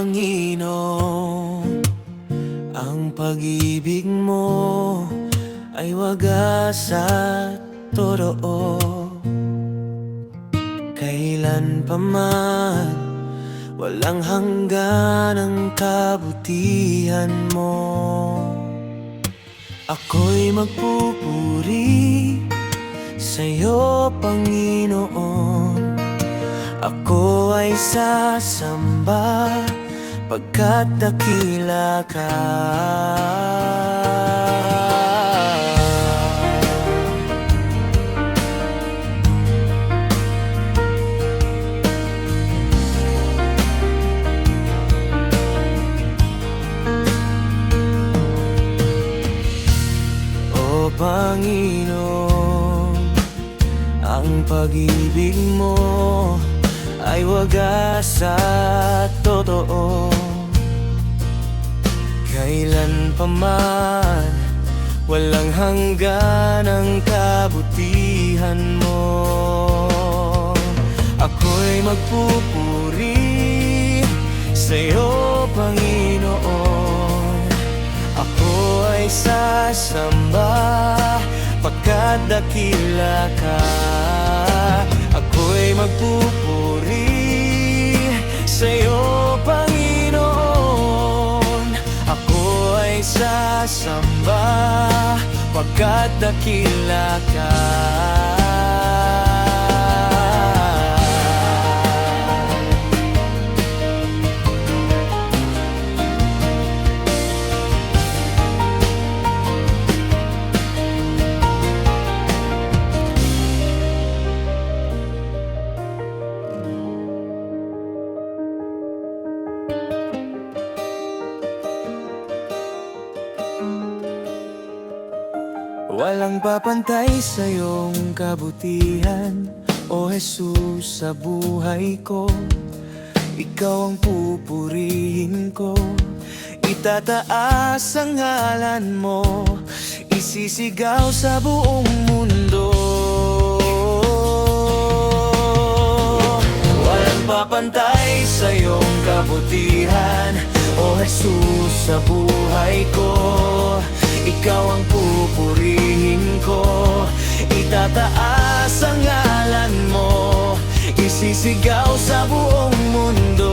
Panginoon, ang pag-ibig mo ay wagas at totoo. Kailan pa man, walang hanggan ang kabutihan mo. Ako'y magpupuri sa'yo, Panginoon. Ako ay sasamba pagkat dakila ka. O Panginoon, ang pag-ibig mo ay wagas at totoo. Kailan pa man, walang hanggan ang kabutihan mo. Ako'y magpupuri sa'yo, Panginoon. Ako ay sasamba pagkat dakila ka. Ako'y magpupuri sa'yo, Panginoon. Ako ay sasamba pagkat dakila ka. Walang papantay sa iyong kabutihan, O Jesus, sa buhay ko. Ikaw ang pupurihin ko, itataas ang ngalan mo, isisigaw sa buong mundo. Walang papantay sa iyong kabutihan, O Jesus, sa buhay ko. Ikaw ang pupurihin ko, itataas ang ngalan mo, isisigaw sa buong mundo.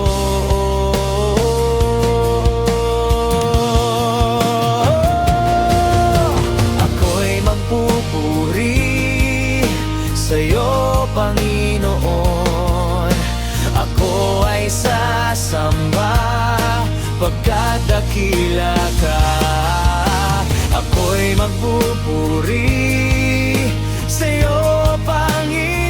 Ako'y magpupuri sa'yo, Panginoon. Ako ay sasamba pagkat dakila ka. Ako'y magpupuri sa'yo, Panginoon.